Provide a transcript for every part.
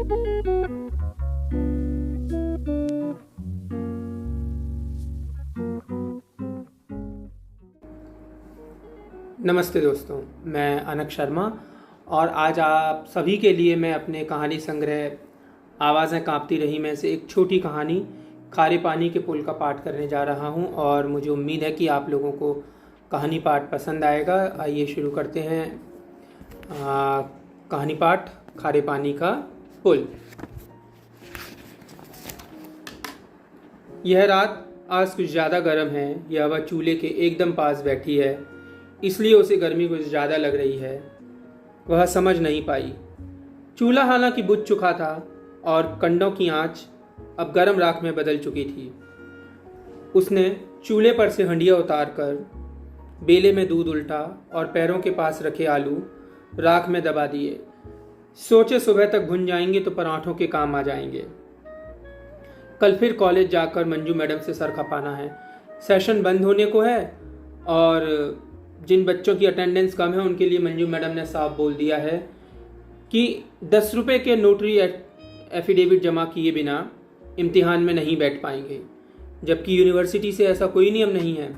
नमस्ते दोस्तों, मैं अनक शर्मा और आज आप सभी के लिए मैं अपने कहानी संग्रह आवाज़ें कांपती रही में से एक छोटी कहानी खारे पानी के पुल का पाठ करने जा रहा हूं और मुझे उम्मीद है कि आप लोगों को कहानी पाठ पसंद आएगा। आइए शुरू करते हैं। कहानी पाठ खारे पानी का पुल। यह रात आज कुछ ज़्यादा गर्म है। यह हवा चूल्हे के एकदम पास बैठी है, इसलिए उसे गर्मी कुछ ज़्यादा लग रही है। वह समझ नहीं पाई। चूल्हा हालांकि बुझ चुका था और कंडों की आंच अब गर्म राख में बदल चुकी थी। उसने चूल्हे पर से हंडिया उतारकर बेले में दूध उल्टा और पैरों के पास रखे आलू राख में दबा दिए। सोचे सुबह तक भुन जाएंगे तो पराठों के काम आ जाएंगे। कल फिर कॉलेज जाकर मंजू मैडम से सर खपाना है। सेशन बंद होने को है और जिन बच्चों की अटेंडेंस कम है उनके लिए मंजू मैडम ने साफ बोल दिया है कि 10 रुपये के नोटरी एफिडेविट जमा किए बिना इम्तिहान में नहीं बैठ पाएंगे, जबकि यूनिवर्सिटी से ऐसा कोई नियम नहीं है।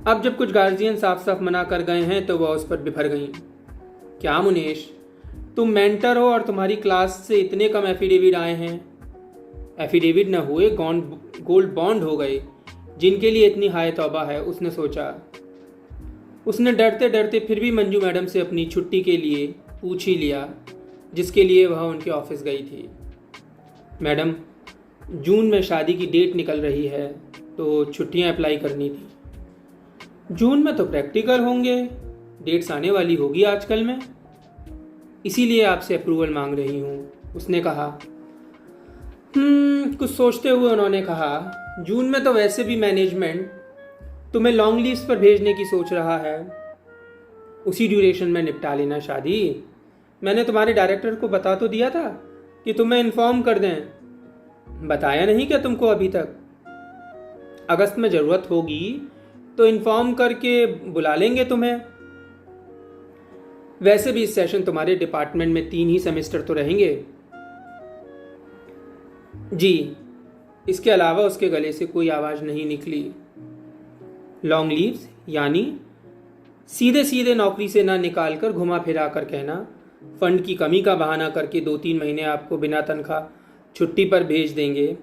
अब जब कुछ गार्जियन साफ साफ मना कर गए हैं तो वह उस पर बिफर गई। क्या मुनेश, तुम मेंटर हो और तुम्हारी क्लास से इतने कम एफिडेविट आए हैं? एफिडेविट न हुए गोल्ड बॉन्ड हो गए, जिनके लिए इतनी हाय तौबा है, उसने सोचा। उसने डरते डरते फिर भी मंजू मैडम से अपनी छुट्टी के लिए पूछ ही लिया, जिसके लिए वह उनके ऑफिस गई थी। मैडम, जून में शादी की डेट निकल रही है तो छुट्टियां अप्लाई करनी थी। जून में तो प्रैक्टिकल होंगे, डेट्स आने वाली होगी आजकल में, इसीलिए आपसे अप्रूवल मांग रही हूँ, उसने कहा। कुछ सोचते हुए उन्होंने कहा, जून में तो वैसे भी मैनेजमेंट तुम्हें लॉन्ग लीव्स पर भेजने की सोच रहा है। उसी ड्यूरेशन में निपटा लेना शादी। मैंने तुम्हारे डायरेक्टर को बता तो दिया था कि तुम्हें इन्फॉर्म कर दें। बताया नहीं क्या तुमको अभी तक? अगस्त में ज़रूरत होगी तो इन्फॉर्म करके बुला लेंगे तुम्हें। वैसे भी इस सेशन तुम्हारे डिपार्टमेंट में 3 ही सेमेस्टर तो रहेंगे। जी। इसके अलावा उसके गले से कोई आवाज़ नहीं निकली। लॉन्ग लीव्स यानी सीधे सीधे नौकरी से ना निकाल कर घुमा फिरा कर कहना, फंड की कमी का बहाना करके 2-3 महीने आपको बिना तनख्वाह छुट्टी पर भेज देंगे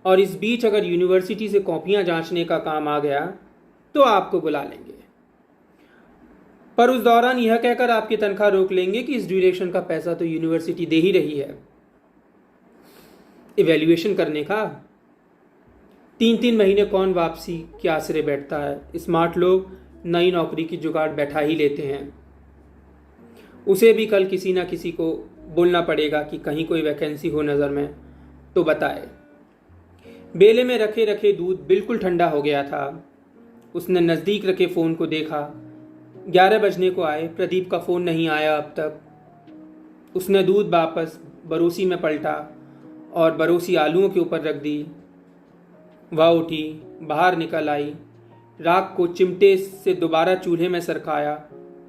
और इस बीच अगर यूनिवर्सिटी से कॉपियां जांचने का काम आ गया तो आपको बुला लेंगे, पर उस दौरान यह कहकर आपकी तनख्वाह रोक लेंगे कि इस ड्यूरेशन का पैसा तो यूनिवर्सिटी दे ही रही है। इवैल्यूएशन करने का 3-3 महीने कौन वापसी के आसरे बैठता है। स्मार्ट लोग नई नौकरी की जुगाड़ बैठा ही लेते हैं। उसे भी कल किसी ना किसी को बोलना पड़ेगा कि कहीं कोई वैकेंसी हो नज़र में तो बताए। बेले में रखे रखे दूध बिल्कुल ठंडा हो गया था। उसने नज़दीक रखे फ़ोन को देखा। 11 बजने को आए, प्रदीप का फ़ोन नहीं आया अब तक। उसने दूध वापस बरोसी में पलटा और बरोसी आलूओं के ऊपर रख दी। वह उठी, बाहर निकल आई, राख को चिमटे से दोबारा चूल्हे में सरकाया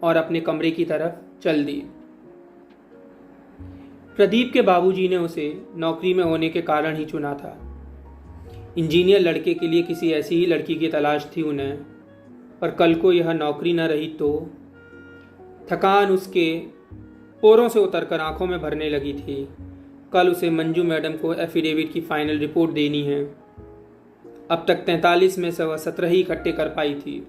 और अपने कमरे की तरफ चल दी। प्रदीप के बाबूजी ने उसे नौकरी में होने के कारण ही चुना था। इंजीनियर लड़के के लिए किसी ऐसी ही लड़की की तलाश थी उन्हें, पर कल को यह नौकरी न रही तो। थकान उसके पोरों से उतरकर आंखों में भरने लगी थी। कल उसे मंजू मैडम को एफिडेविट की फाइनल रिपोर्ट देनी है। अब तक 43 में से वह 17 ही इकट्ठे कर पाई थी।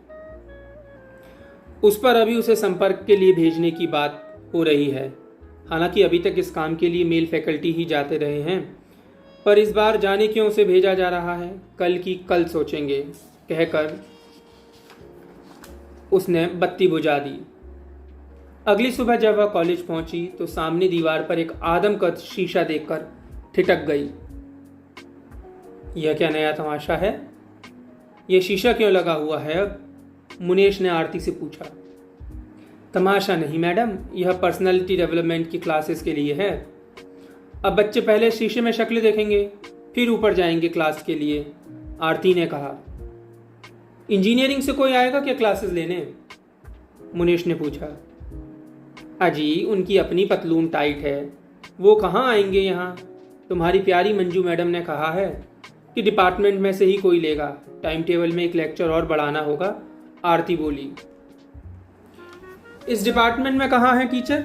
उस पर अभी उसे संपर्क के लिए भेजने की बात हो रही है। हालांकि अभी तक इस काम के लिए मेल फैकल्टी ही जाते रहे हैं, पर इस बार जाने क्यों उसे भेजा जा रहा है, कल की कल सोचेंगे कहकर उसने बत्ती बुझा दी। अगली सुबह जब वह कॉलेज पहुंची तो सामने दीवार पर एक आदमकद शीशा देखकर ठिठक गई। यह क्या नया तमाशा है? यह शीशा क्यों लगा हुआ है अब? मुनेश ने आरती से पूछा। तमाशा नहीं मैडम, यह पर्सनालिटी डेवलपमेंट की क्लासेस के लिए है। अब बच्चे पहले शीशे में शक्ल देखेंगे, फिर ऊपर जाएंगे क्लास के लिए, आरती ने कहा। इंजीनियरिंग से कोई आएगा क्या क्लासेस लेने? मुनेश ने पूछा। अजी, उनकी अपनी पतलून टाइट है, वो कहाँ आएंगे यहाँ? तुम्हारी प्यारी मंजू मैडम ने कहा है कि डिपार्टमेंट में से ही कोई लेगा। टाइम टेबल में एक लेक्चर और बढ़ाना होगा, आरती बोली। इस डिपार्टमेंट में कहाँ है टीचर?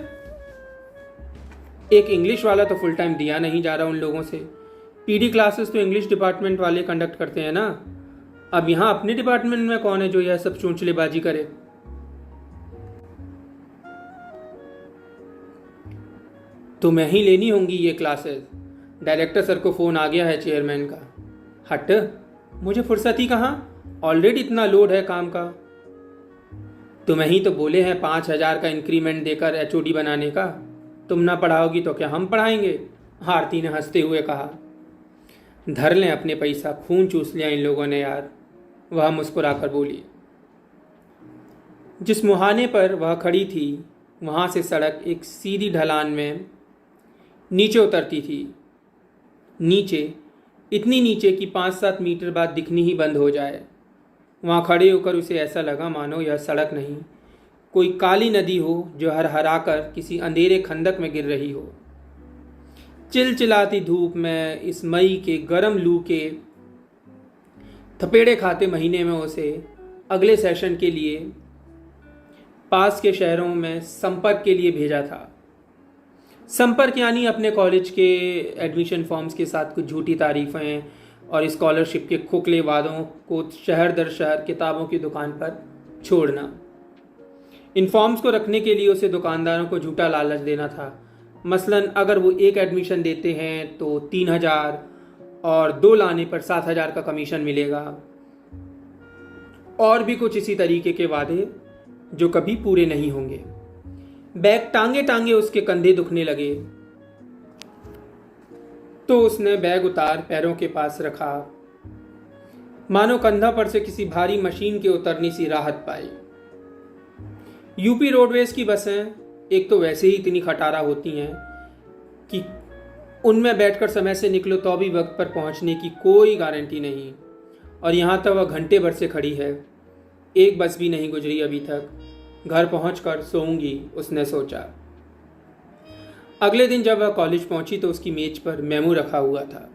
एक इंग्लिश वाला तो फुल टाइम दिया नहीं जा रहा उन लोगों से। पीडी क्लासेस तो इंग्लिश डिपार्टमेंट वाले कंडक्ट करते हैं ना। अब यहाँ अपने डिपार्टमेंट में कौन है जो यह सब चोंचलेबाजी करे? तुम्हें ही लेनी होंगी ये क्लासेस। डायरेक्टर सर को फ़ोन आ गया है चेयरमैन का। हट, मुझे फुर्सत ही कहाँ, ऑलरेडी इतना लोड है काम का। तुम्हें ही तो बोले हैं 5,000 का इंक्रीमेंट देकर एचओडी बनाने का। तुम ना पढ़ाओगी तो क्या हम पढ़ाएंगे? आरती ने हंसते हुए कहा। धर लें अपने पैसा, खून चूस लिया इन लोगों ने यार, वह मुस्कुराकर बोली। जिस मुहाने पर वह खड़ी थी वहाँ से सड़क एक सीधी ढलान में नीचे उतरती थी। नीचे, इतनी नीचे कि 5-7 मीटर बाद दिखनी ही बंद हो जाए। वहाँ खड़े होकर उसे ऐसा लगा मानो यह सड़क नहीं, कोई काली नदी हो जो हरहरा कर किसी अंधेरे खंदक में गिर रही हो। चिलचिलाती धूप में इस मई के गर्म लू के थपेड़े खाते महीने में उसे अगले सेशन के लिए पास के शहरों में संपर्क के लिए भेजा था। संपर्क यानी अपने कॉलेज के एडमिशन फॉर्म्स के साथ कुछ झूठी तारीफ़ें और स्कॉलरशिप के खोखले वादों को शहर दर शहर किताबों की दुकान पर छोड़ना। इन फॉर्म्स को रखने के लिए उसे दुकानदारों को झूठा लालच देना था। मसलन अगर वो एक एडमिशन देते हैं तो 3,000 और 2 लाने पर 7,000 का कमीशन मिलेगा, और भी कुछ इसी तरीके के वादे जो कभी पूरे नहीं होंगे। बैग टांगे टांगे उसके कंधे दुखने लगे तो उसने बैग उतार पैरों के पास रखा, मानो कंधा पर से किसी भारी मशीन के उतरने सी राहत पाई। यूपी रोडवेज की बसें एक तो वैसे ही इतनी खटारा होती हैं कि उनमें बैठकर समय से निकलो तो भी वक्त पर पहुंचने की कोई गारंटी नहीं, और यहाँ तक वह घंटे भर से खड़ी है। एक बस भी नहीं गुजरी अभी तक। घर पहुंचकर सोऊंगी, उसने सोचा। अगले दिन जब वह कॉलेज पहुंची तो उसकी मेज पर मेमो रखा हुआ था।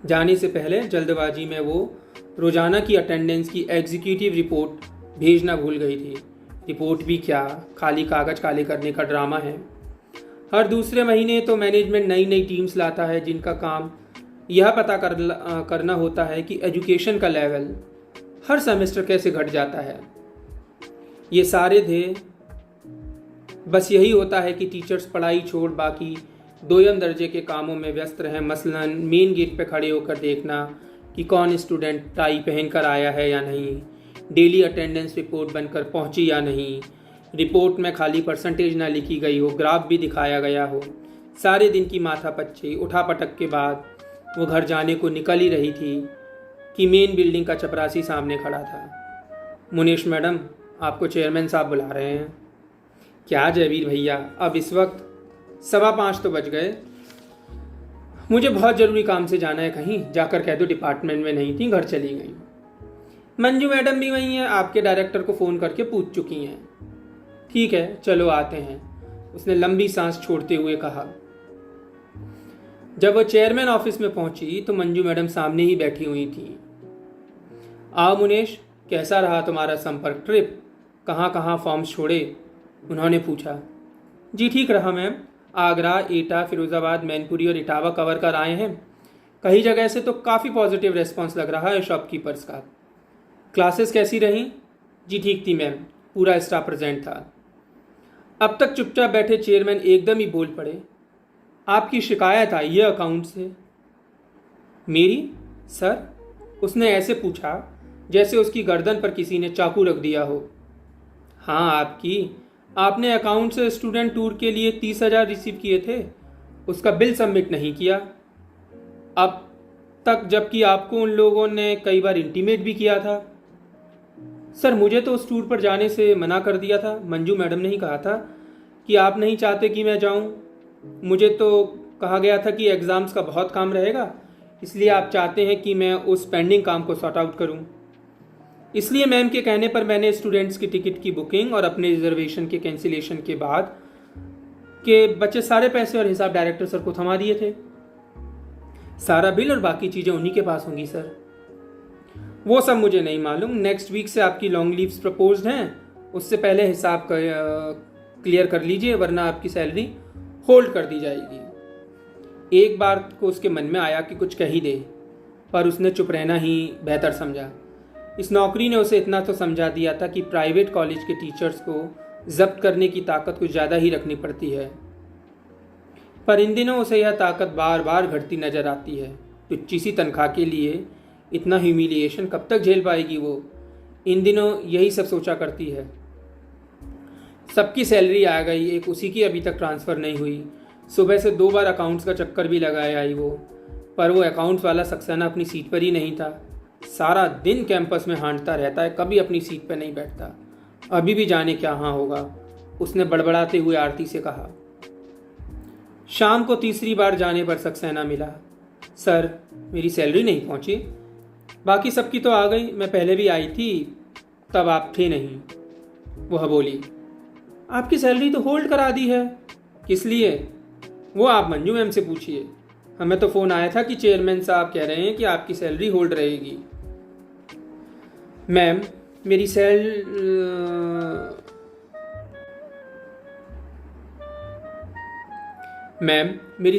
जाने से पहले जल्दबाजी में वो रोजाना की अटेंडेंस की एग्जीक्यूटिव रिपोर्ट भेजना भूल गई थी। रिपोर्ट भी क्या, खाली कागज काले करने का ड्रामा है। हर दूसरे महीने तो मैनेजमेंट नई नई टीम्स लाता है जिनका काम यह पता करना होता है कि एजुकेशन का लेवल हर सेमेस्टर कैसे घट जाता है। ये सारे ध्येय बस यही होता है कि टीचर्स पढ़ाई छोड़ बाकी दोयम दर्जे के कामों में व्यस्त रहें। मसलन मेन गेट पे खड़े होकर देखना कि कौन स्टूडेंट टाई पहनकर आया है या नहीं, डेली अटेंडेंस रिपोर्ट बनकर पहुंची या नहीं, रिपोर्ट में खाली परसेंटेज ना लिखी गई हो, ग्राफ भी दिखाया गया हो। सारे दिन की माथापच्ची उठापटक के बाद वो घर जाने को निकल ही रही थी कि मेन बिल्डिंग का चपरासी सामने खड़ा था। मुनीश मैडम, आपको चेयरमैन साहब बुला रहे हैं। क्या जयवीर भैया, अब इस वक्त 5:15 तो बज गए। मुझे बहुत ज़रूरी काम से जाना है, कहीं जाकर कह दो डिपार्टमेंट में नहीं थी, घर चली गई। मंजू मैडम भी वहीं हैं, आपके डायरेक्टर को फ़ोन करके पूछ चुकी हैं। ठीक है, चलो आते हैं, उसने लंबी सांस छोड़ते हुए कहा। जब वह चेयरमैन ऑफिस में पहुंची तो मंजू मैडम सामने ही बैठी हुई थी। आओ मुनेश, कैसा रहा तुम्हारा संपर्क ट्रिप? कहाँ कहाँ फॉर्म्स छोड़े? उन्होंने पूछा। जी ठीक रहा मैम, आगरा, एटा, फिरोज़ाबाद, मैनपुरी और इटावा कवर कर आए हैं। कई जगह से तो काफ़ी पॉजिटिव रेस्पॉन्स लग रहा है शॉपकीपर्स का। क्लासेस कैसी रहीं? जी ठीक थी मैम, पूरा स्टाफ प्रेजेंट था। अब तक चुपचाप बैठे चेयरमैन एकदम ही बोल पड़े। आपकी शिकायत आई है अकाउंट से। मेरी? सर, उसने ऐसे पूछा जैसे उसकी गर्दन पर किसी ने चाकू रख दिया हो। हाँ आपकी। आपने अकाउंट से स्टूडेंट टूर के लिए 30,000 रिसीव किए थे, उसका बिल सबमिट नहीं किया अब तक, जबकि आपको उन लोगों ने कई बार इंटीमेट भी किया था। सर, मुझे तो उस टूर पर जाने से मना कर दिया था। मंजू मैडम ने ही कहा था कि आप नहीं चाहते कि मैं जाऊं। मुझे तो कहा गया था कि एग्ज़ाम्स का बहुत काम रहेगा, इसलिए आप चाहते हैं कि मैं उस पेंडिंग काम को सॉर्ट आउट करूं। इसलिए मैम के कहने पर मैंने स्टूडेंट्स की टिकट की बुकिंग और अपने रिजर्वेशन के कैंसिलेशन के बाद कि बचे सारे पैसे और हिसाब डायरेक्टर सर को थमा दिए थे। सारा बिल और बाकी चीज़ें उन्हीं के पास होंगी सर। वो सब मुझे नहीं मालूम। नेक्स्ट वीक से आपकी लॉन्ग लीव्स प्रपोज्ड हैं, उससे पहले हिसाब क्लियर कर लीजिए, वरना आपकी सैलरी होल्ड कर दी जाएगी। एक बार को उसके मन में आया कि कुछ कह ही दे, पर उसने चुप रहना ही बेहतर समझा। इस नौकरी ने उसे इतना तो समझा दिया था कि प्राइवेट कॉलेज के टीचर्स को जब्त करने की ताकत कुछ ज़्यादा ही रखनी पड़ती है। पर इन दिनों उसे यह ताकत बार बार घटती नजर आती है। तुच्छी सी तनख्वाह के लिए इतना ह्यूमिलिएशन कब तक झेल पाएगी वो? इन दिनों यही सब सोचा करती है। सबकी सैलरी आ गई, एक उसी की अभी तक ट्रांसफ़र नहीं हुई। सुबह से 2 बार अकाउंट्स का चक्कर भी लगाया आई वो, पर वो अकाउंट्स वाला सक्सेना अपनी सीट पर ही नहीं था। सारा दिन कैंपस में हांटता रहता है, कभी अपनी सीट पर नहीं बैठता। अभी भी जाने क्या हाँ होगा, उसने बड़बड़ाते हुए आरती से कहा। शाम को तीसरी बार जाने पर सक्सेना मिला। सर, मेरी सैलरी नहीं पहुंची। बाकी सबकी तो आ गई, मैं पहले भी आई थी, तब आप थे नहीं। वह बोली। आपकी सैलरी तो होल्ड करा दी है। किस लिए? वो आप मंजू मैम से पूछिए। हमें तो फ़ोन आया था कि चेयरमैन साहब कह रहे हैं कि आपकी सैलरी होल्ड रहेगी। मैम, मेरी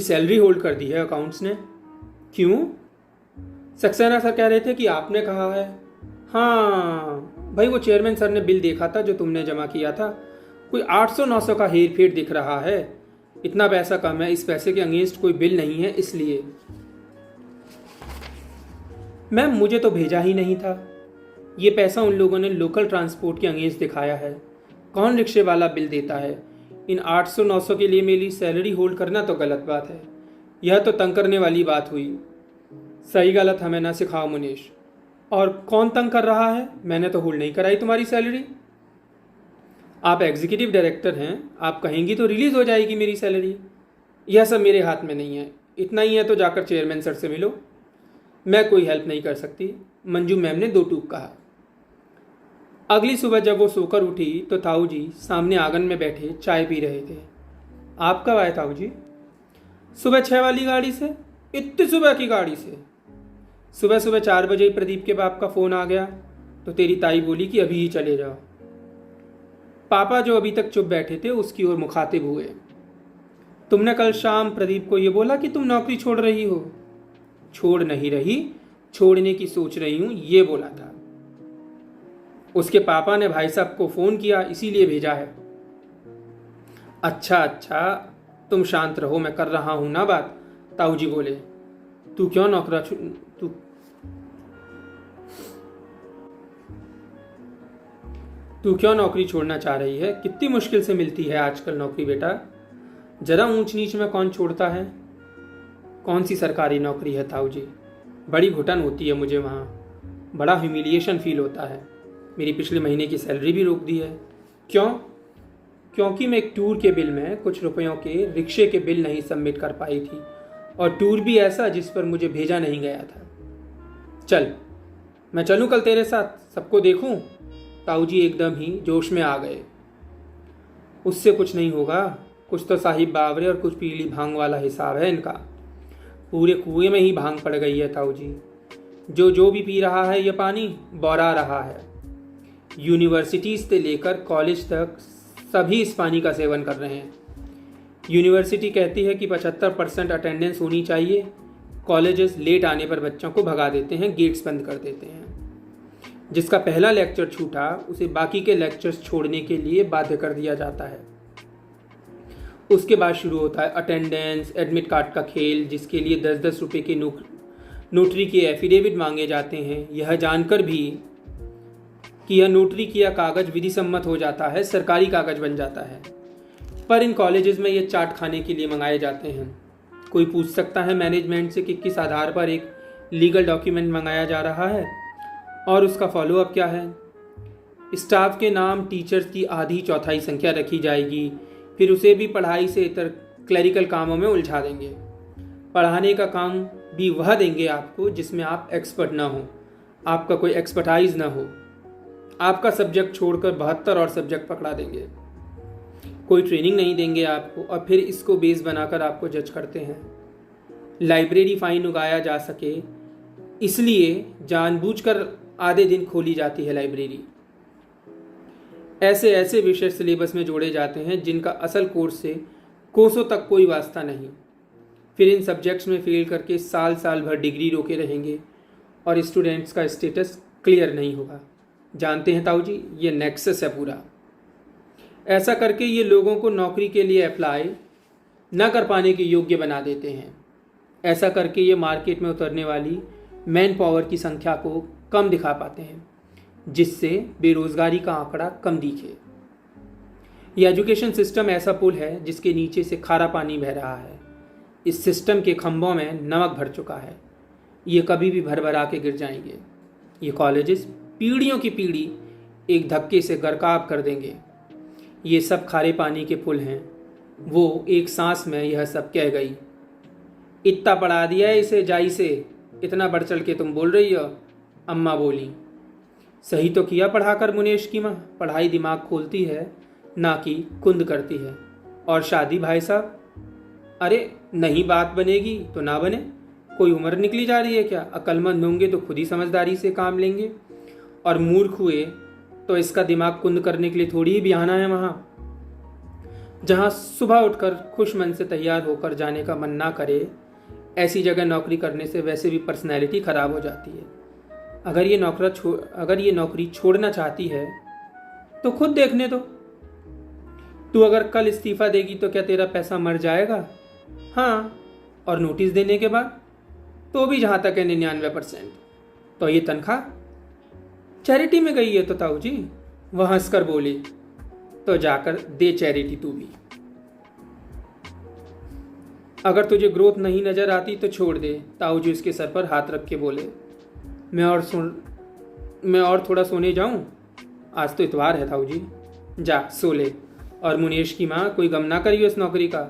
सैलरी होल्ड कर दी है अकाउंट्स ने। क्यों? सक्सेना सर कह रहे थे कि आपने कहा है। हाँ भाई, वो चेयरमैन सर ने बिल देखा था जो तुमने जमा किया था। कोई 800-900 का हेर फेर दिख रहा है। इतना पैसा कम है, इस पैसे के अगेंस्ट कोई बिल नहीं है इसलिए। मैम, मुझे तो भेजा ही नहीं था। ये पैसा उन लोगों ने लोकल ट्रांसपोर्ट के अगेंस्ट दिखाया है। कौन रिक्शे वाला बिल देता है? इन 800-900 के लिए मेरी सैलरी होल्ड करना तो गलत बात है। यह तो तंग करने वाली बात हुई। सही गलत हमें ना सिखाओ मुनीश। और कौन तंग कर रहा है? मैंने तो होल्ड नहीं कराई तुम्हारी सैलरी। आप एग्जीक्यूटिव डायरेक्टर हैं, आप कहेंगी तो रिलीज़ हो जाएगी मेरी सैलरी। यह सब मेरे हाथ में नहीं है। इतना ही है तो जाकर चेयरमैन सर से मिलो। मैं कोई हेल्प नहीं कर सकती, मंजू मैम ने 2 टूक कहा। अगली सुबह जब वो सोकर उठी तो ताऊ जी सामने आंगन में बैठे चाय पी रहे थे। आप कब आए ताऊ जी? सुबह 6 वाली गाड़ी से। इतनी सुबह की गाड़ी से? सुबह सुबह 4 बजे ही प्रदीप के बाप का फ़ोन आ गया तो तेरी ताई बोली कि अभी ही चले जाओ। पापा जो अभी तक चुप बैठे थे उसकी ओर मुखातिब हुए। तुमने कल शाम प्रदीप को ये बोला कि तुम नौकरी छोड़ रही हो? छोड़ नहीं रही, छोड़ने की सोच रही हूँ, ये बोला था। उसके पापा ने भाई साहब को फ़ोन किया, इसीलिए भेजा है। अच्छा, तुम शांत रहो, मैं कर रहा हूँ ना बात। ताऊ जी बोले। तू क्यों नौकरी छोड़ना चाह रही है? कितनी मुश्किल से मिलती है आजकल नौकरी बेटा। जरा ऊंच नीच में कौन छोड़ता है? कौन सी सरकारी नौकरी है ताऊ जी? बड़ी घुटन होती है मुझे वहाँ, बड़ा ह्यूमिलिएशन फील होता है। मेरी पिछले महीने की सैलरी भी रोक दी है। क्यों? क्योंकि मैं एक टूर के बिल में कुछ रुपयों के रिक्शे के बिल नहीं सबमिट कर पाई थी, और टूर भी ऐसा जिस पर मुझे भेजा नहीं गया था। चल, मैं चलूँ कल तेरे साथ, सबको देखूँ? ताऊ जी एकदम ही जोश में आ गए। उससे कुछ नहीं होगा, कुछ तो साहिब बावरे और कुछ पीली भांग वाला हिसाब है इनका। पूरे कुएं में ही भांग पड़ गई है ताऊ जी। जो भी पी रहा है ये पानी बौरा रहा है। यूनिवर्सिटीज़ से लेकर कॉलेज तक सभी इस पानी का सेवन कर रहे हैं। यूनिवर्सिटी कहती है कि 75% अटेंडेंस होनी चाहिए। कॉलेजेस लेट आने पर बच्चों को भगा देते हैं, गेट्स बंद कर देते हैं। जिसका पहला लेक्चर छूटा उसे बाकी के लेक्चर्स छोड़ने के लिए बाध्य कर दिया जाता है। उसके बाद शुरू होता है अटेंडेंस, एडमिट कार्ड का खेल, जिसके लिए 10-10 रुपये के नोटरी के एफिडेविट मांगे जाते हैं। यह जानकर भी कि यह नोटरी किया कागज़ विधि सम्मत हो जाता है, सरकारी कागज़ बन जाता है, पर इन कॉलेजेस में ये चाट खाने के लिए मंगाए जाते हैं। कोई पूछ सकता है मैनेजमेंट से कि किस आधार पर एक लीगल डॉक्यूमेंट मंगाया जा रहा है और उसका फॉलोअप क्या है। स्टाफ के नाम टीचर्स की आधी चौथाई संख्या रखी जाएगी, फिर उसे भी पढ़ाई से इतर क्लरिकल कामों में उलझा देंगे। पढ़ाने का काम भी वह देंगे आपको जिसमें आप एक्सपर्ट ना हो, आपका कोई एक्सपर्टाइज ना हो। आपका सब्जेक्ट छोड़कर 72 और सब्जेक्ट पकड़ा देंगे। कोई ट्रेनिंग नहीं देंगे आपको और फिर इसको बेस बनाकर आपको जज करते हैं। लाइब्रेरी फाइन उगाया जा सके इसलिए जानबूझकर आधे दिन खोली जाती है लाइब्रेरी। ऐसे ऐसे विषय सिलेबस में जोड़े जाते हैं जिनका असल कोर्स से कोसों तक कोई वास्ता नहीं। फिर इन सब्जेक्ट्स में फेल करके साल साल भर डिग्री रोके रहेंगे और स्टूडेंट्स का स्टेटस क्लियर नहीं होगा। जानते हैं ताऊ जी, ये नेक्सस है पूरा। ऐसा करके ये लोगों को नौकरी के लिए अप्लाई न कर पाने के योग्य बना देते हैं। ऐसा करके ये मार्केट में उतरने वाली मैन पावर की संख्या को कम दिखा पाते हैं, जिससे बेरोजगारी का आंकड़ा कम दिखे। यह एजुकेशन सिस्टम ऐसा पुल है जिसके नीचे से खारा पानी बह रहा है। इस सिस्टम के खंभों में नमक भर चुका है। ये कभी भी भर भरा के गिर जाएंगे। ये कॉलेजेस पीढ़ियों की पीढ़ी एक धक्के से गरकाब कर देंगे। ये सब खारे पानी के पुल हैं। वो एक सांस में यह सब कह गई। इतना पढ़ा दिया है इसे जाई से, इतना बढ़ चढ़ के तुम बोल रही हो। अम्मा बोली। सही तो किया पढ़ाकर मुनेश की माँ। पढ़ाई दिमाग खोलती है, ना कि कुंद करती है। और शादी भाई साहब, अरे नहीं बात बनेगी तो ना बने, कोई उम्र निकली जा रही है क्या? अक्लमंद होंगे तो खुद ही समझदारी से काम लेंगे, और मूर्ख हुए तो इसका दिमाग कुंद करने के लिए थोड़ी ही बहाना है। वहाँ जहाँ सुबह उठकर खुश मन से तैयार होकर जाने का मन ना करे, ऐसी जगह नौकरी करने से वैसे भी पर्सनैलिटी खराब हो जाती है। अगर ये नौकरी छोड़ना चाहती है तो खुद देखने दो। तू अगर कल इस्तीफा देगी तो क्या तेरा पैसा मर जाएगा? हाँ, और नोटिस देने के बाद तो भी जहाँ तक है 99%। तो ये तनख्वाह चैरिटी में गई है तो ताऊ जी, वह हंसकर बोली। तो जाकर दे चैरिटी तू भी। अगर तुझे ग्रोथ नहीं नजर आती तो छोड़ दे। ताऊ जी उसके सर पर हाथ रख के बोले। मैं और थोड़ा सोने जाऊं? आज तो इतवार है ताऊ जी। जा सो ले। और मुनेश की माँ, कोई गम ना करियो इस नौकरी का।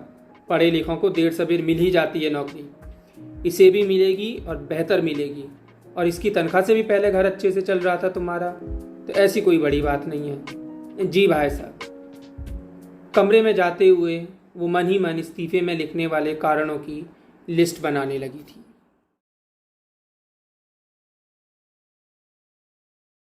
पढ़े लिखों को देर सबेर मिल ही जाती है नौकरी। इसे भी मिलेगी और बेहतर मिलेगी। और इसकी तनख्वाह से भी पहले घर अच्छे से चल रहा था तुम्हारा, तो ऐसी कोई बड़ी बात नहीं है। जी भाई साहब। कमरे में जाते हुए वो मन ही मन इस्तीफे में लिखने वाले कारणों की लिस्ट बनाने लगी थी।